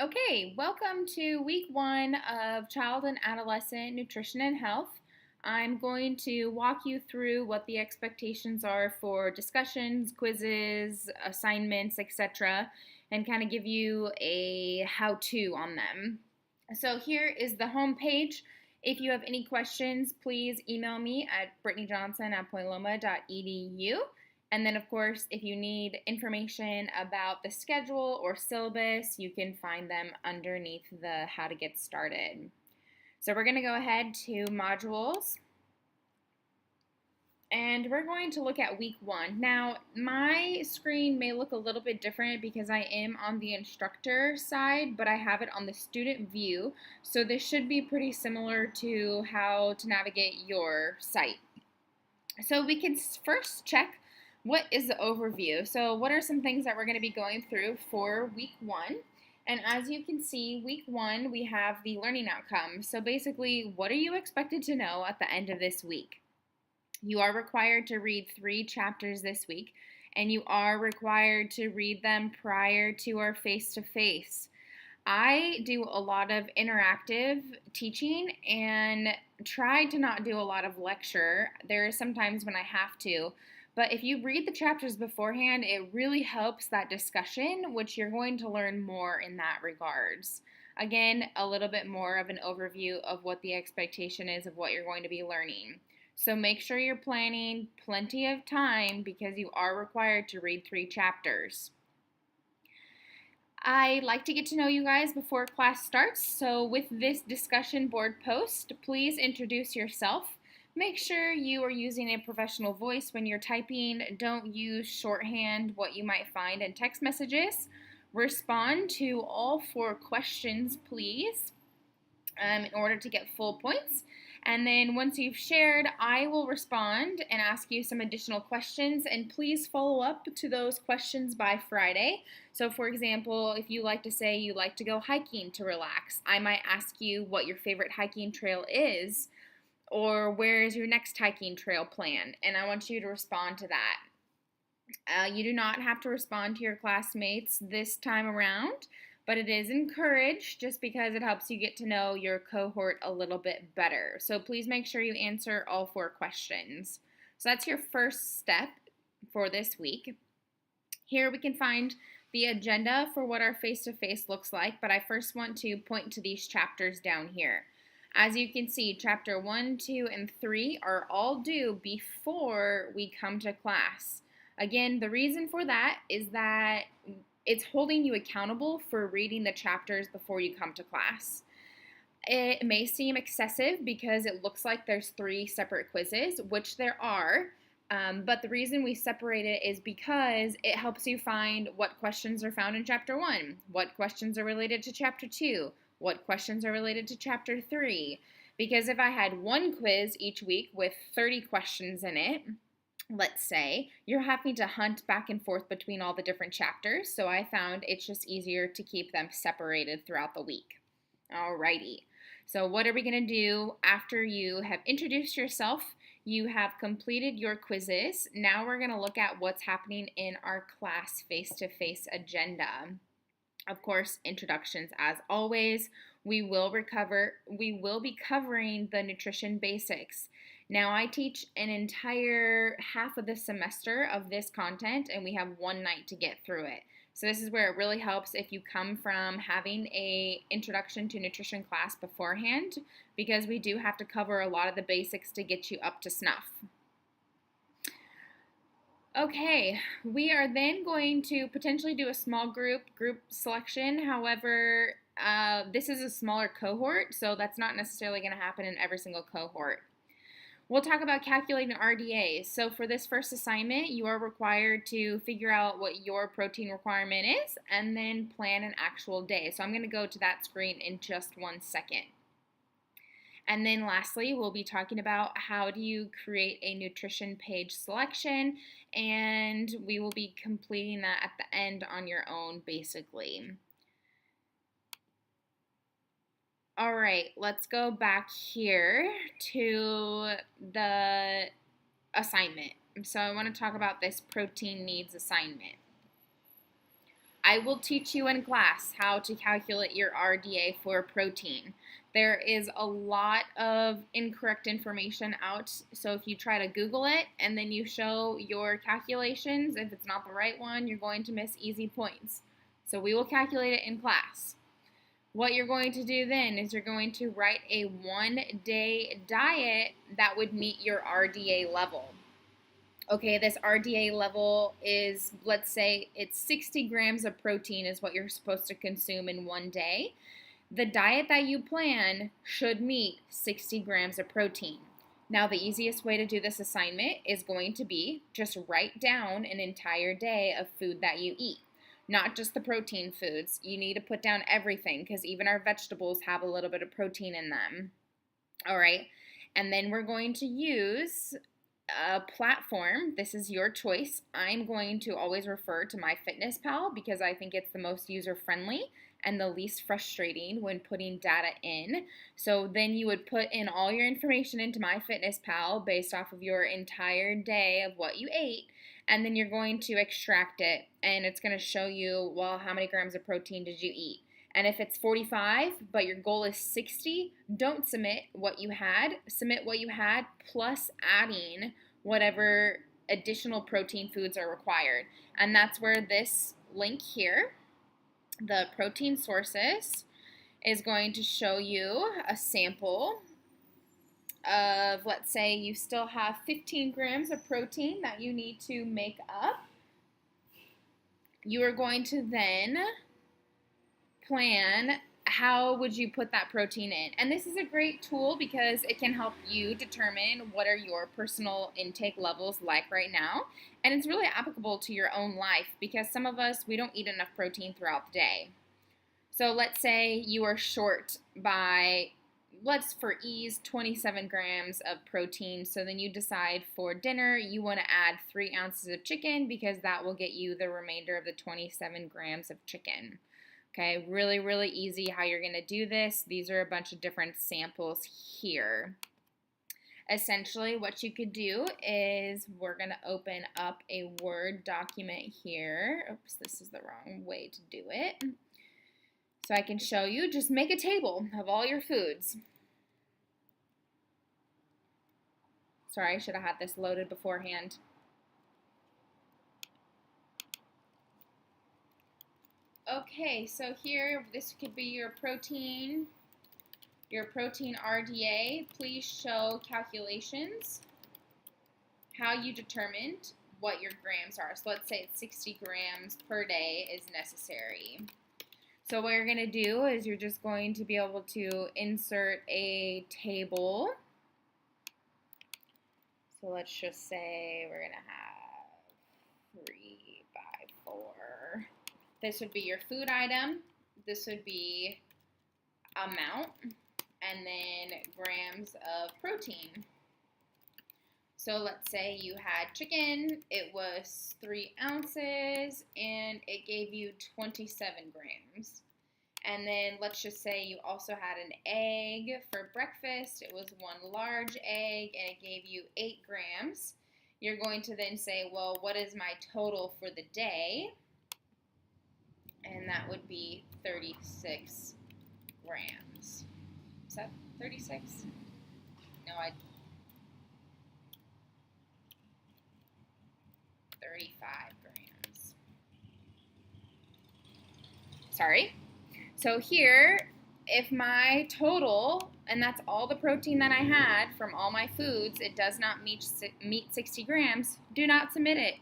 Okay, welcome to week one of Child and Adolescent Nutrition and Health. I'm going to walk you through what the expectations are for discussions, quizzes, assignments, etc., and kind of give you a how-to on them. So here is the home page. If you have any questions, please email me at brittanyjohnson@pointloma.edu. And then, of course, if you need information about the schedule or syllabus, you can find them underneath the how to get started. So we're going to go ahead to modules. And we're going to look at week one. Now, my screen may look a little bit different because I am on the instructor side, but I have it on the student view. So this should be pretty similar to how to navigate your site. So we can first check what is the overview. So what are some things that we're going to be going through for week one? And as you can see, week one, we have the learning outcomes. So basically, what are you expected to know at the end of this week? You are required to read 3 chapters this week, and you are required to read them prior to our face-to-face. I do a lot of interactive teaching and try to not do a lot of lecture. There are some times when I have to, but if you read the chapters beforehand, it really helps that discussion, which you're going to learn more in that regards. Again, a little bit more of an overview of what the expectation is of what you're going to be learning. So make sure you're planning plenty of time because you are required to read 3 chapters. I like to get to know you guys before class starts, so with this discussion board post, please introduce yourself. Make sure you are using a professional voice when you're typing. Don't use shorthand, what you might find in text messages. Respond to all 4 questions, please, in order to get full points. And then once you've shared, I will respond and ask you some additional questions, and please follow up to those questions by Friday. So for example, if you like to say you like to go hiking to relax, I might ask you what your favorite hiking trail is, or where is your next hiking trail plan, and I want you to respond to that. You do not have to respond to your classmates this time around, but it is encouraged just because it helps you get to know your cohort a little bit better. So please make sure you answer all 4 questions. So that's your first step for this week. Here we can find the agenda for what our face-to-face looks like, but I first want to point to these chapters down here. As you can see, chapter 1, 2, and 3 are all due before we come to class. Again, the reason for that is that it's holding you accountable for reading the chapters before you come to class. It may seem excessive because it looks like there's 3 separate quizzes, which there are, but the reason we separate it is because it helps you find what questions are found in chapter 1, what questions are related to chapter 2, what questions are related to chapter 3. Because if I had 1 quiz each week with 30 questions in it, let's say, you're having to hunt back and forth between all the different chapters, so I found it's just easier to keep them separated throughout the week. Alrighty, so what are we going to do after you have introduced yourself? You have completed your quizzes. Now we're going to look at what's happening in our class face-to-face agenda. Of course, introductions as always. We will be covering the nutrition basics. Now I teach an entire half of the semester of this content, and we have 1 night to get through it. So this is where it really helps if you come from having a introduction to nutrition class beforehand, because we do have to cover a lot of the basics to get you up to snuff. Okay, we are then going to potentially do a small group selection. However, this is a smaller cohort, so that's not necessarily going to happen in every single cohort. We'll talk about calculating RDAs. So for this first assignment, you are required to figure out what your protein requirement is and then plan an actual day. So I'm going to go to that screen in just 1 second. And then lastly, we'll be talking about how do you create a nutrition page selection, and we will be completing that at the end on your own, basically. All right, let's go back here to the assignment. So I want to talk about this protein needs assignment. I will teach you in class how to calculate your RDA for protein. There is a lot of incorrect information out, so if you try to Google it and then you show your calculations, if it's not the right one, you're going to miss easy points. So we will calculate it in class. What you're going to do then is you're going to write a 1-day diet that would meet your RDA level. Okay, this RDA level is, let's say it's 60 grams of protein is what you're supposed to consume in 1 day. The diet that you plan should meet 60 grams of protein. Now, the easiest way to do this assignment is going to be just write down an entire day of food that you eat. Not just the protein foods. You need to put down everything because even our vegetables have a little bit of protein in them. All right, and then we're going to use a platform. This is your choice. I'm going to always refer to MyFitnessPal because I think it's the most user-friendly and the least frustrating when putting data in. So then you would put in all your information into MyFitnessPal based off of your entire day of what you ate, and then you're going to extract it, and it's going to show you, well, how many grams of protein did you eat? And if it's 45, but your goal is 60, don't submit what you had. Submit what you had plus adding whatever additional protein foods are required. And that's where this link here, the protein sources, is going to show you a sample of, let's say you still have 15 grams of protein that you need to make up. You are going to then plan how would you put that protein in. And this is a great tool because it can help you determine what are your personal intake levels like right now. And it's really applicable to your own life because some of us, we don't eat enough protein throughout the day. So let's say you are short by, let's for ease, 27 grams of protein. So then you decide for dinner you want to add 3 ounces of chicken because that will get you the remainder of the 27 grams of chicken. Okay, really, really easy how you're going to do this. These are a bunch of different samples here. Essentially, what you could do is we're going to open up a Word document here. Oops, this is the wrong way to do it. So I can show you, just make a table of all your foods. Sorry, I should have had this loaded beforehand. Okay, so here, this could be your protein RDA. Please show calculations, how you determined what your grams are. So let's say it's 60 grams per day is necessary. So what you're going to do is you're just going to be able to insert a table. So let's just say we're going to have 3 by 4. This would be your food item, this would be amount, and then grams of protein. So let's say you had chicken, it was 3 ounces, and it gave you 27 grams. And then let's just say you also had an egg for breakfast, it was 1 large egg, and it gave you 8 grams. You're going to then say, well, what is my total for the day? And that would be 36 grams. Is that 36? No, 35 grams. Sorry. So here, if my total, and that's all the protein that I had from all my foods, it does not meet 60 grams, do not submit it.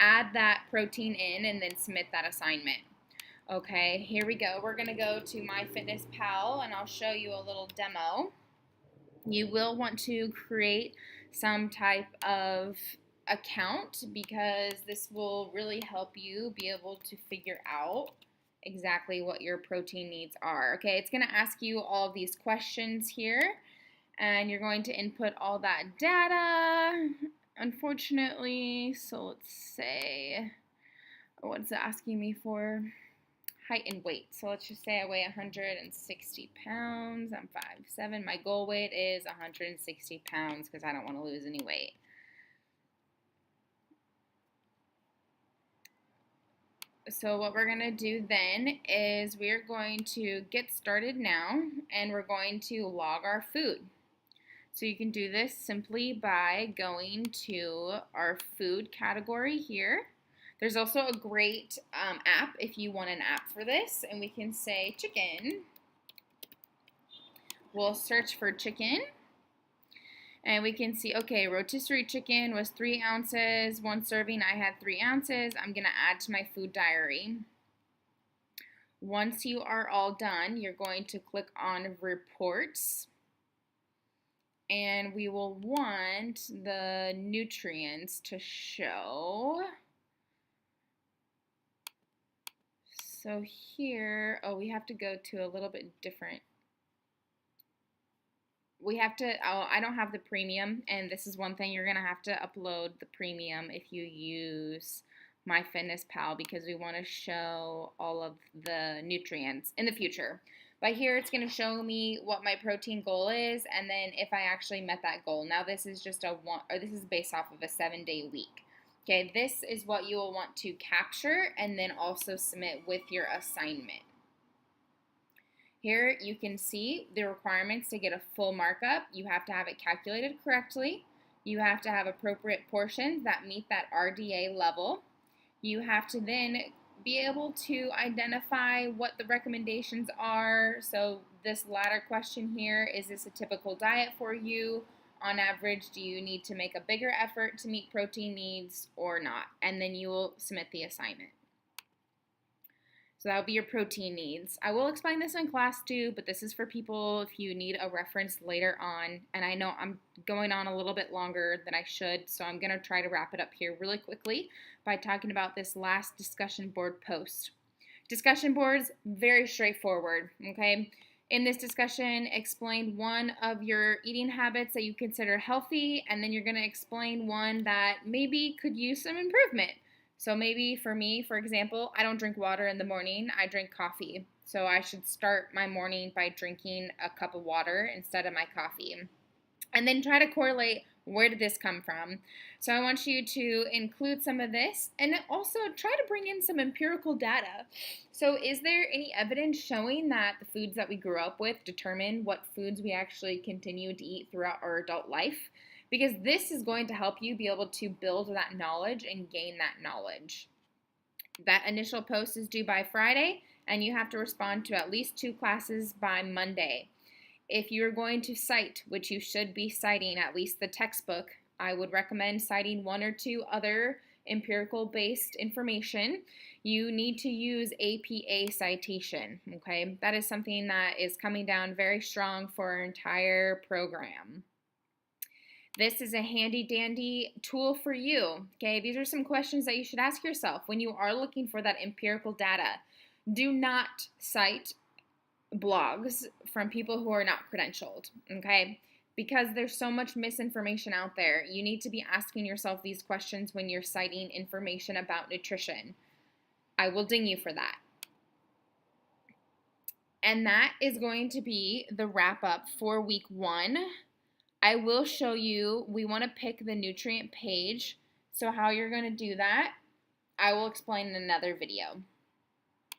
Add that protein in and then submit that assignment. Okay, here we go. We're going to go to MyFitnessPal and I'll show you a little demo. You will want to create some type of account because this will really help you be able to figure out exactly what your protein needs are. Okay, it's going to ask you all of these questions here and you're going to input all that data, unfortunately. So let's say, what's it asking me for? Height and weight. So let's just say I weigh 160 pounds. I'm 5'7". My goal weight is 160 pounds because I don't want to lose any weight. So what we're going to do then is we're going to get started now, and we're going to log our food. So you can do this simply by going to our food category here. There's also a great app if you want an app for this, and we can say chicken. We'll search for chicken. And we can see, okay, rotisserie chicken was 3 ounces. 1 serving, I had 3 ounces. I'm going to add to my food diary. Once you are all done, you're going to click on reports. And we will want the nutrients to show. So here, oh, we have to go to a little bit different. We have to, I don't have the premium, and this is one thing, you're going to have to upload the premium if you use MyFitnessPal, because we want to show all of the nutrients in the future. But here it's going to show me what my protein goal is, and then if I actually met that goal. Now this is just this is based off of a 7-day week. Okay, this is what you will want to capture and then also submit with your assignment. Here you can see the requirements to get a full markup. You have to have it calculated correctly. You have to have appropriate portions that meet that RDA level. You have to then be able to identify what the recommendations are. So this latter question here, is this a typical diet for you? On average, do you need to make a bigger effort to meet protein needs or not? And then you will submit the assignment. So that will be your protein needs. I will explain this in class too, but this is for people if you need a reference later on. And I know I'm going on a little bit longer than I should, so I'm going to try to wrap it up here really quickly by talking about this last discussion board post. Discussion boards, very straightforward, okay? In this discussion, explain one of your eating habits that you consider healthy, and then you're going to explain one that maybe could use some improvement. So maybe for me, for example, I don't drink water in the morning, I drink coffee. So I should start my morning by drinking a cup of water instead of my coffee. And then try to correlate, where did this come from? So I want you to include some of this and also try to bring in some empirical data. So is there any evidence showing that the foods that we grew up with determine what foods we actually continue to eat throughout our adult life? Because this is going to help you be able to build that knowledge and gain that knowledge. That initial post is due by Friday, and you have to respond to at least 2 classes by Monday. If you're going to cite, which you should be citing at least the textbook, I would recommend citing 1 or 2 other empirical-based information. You need to use APA citation, okay? That is something that is coming down very strong for our entire program. This is a handy-dandy tool for you, okay? These are some questions that you should ask yourself when you are looking for that empirical data. Do not cite blogs from people who are not credentialed, okay? Because there's so much misinformation out there. You need to be asking yourself these questions when you're citing information about nutrition. I will ding you for that. And that is going to be the wrap-up for week 1. I will show you, we want to pick the nutrient page. So how you're going to do that, I will explain in another video.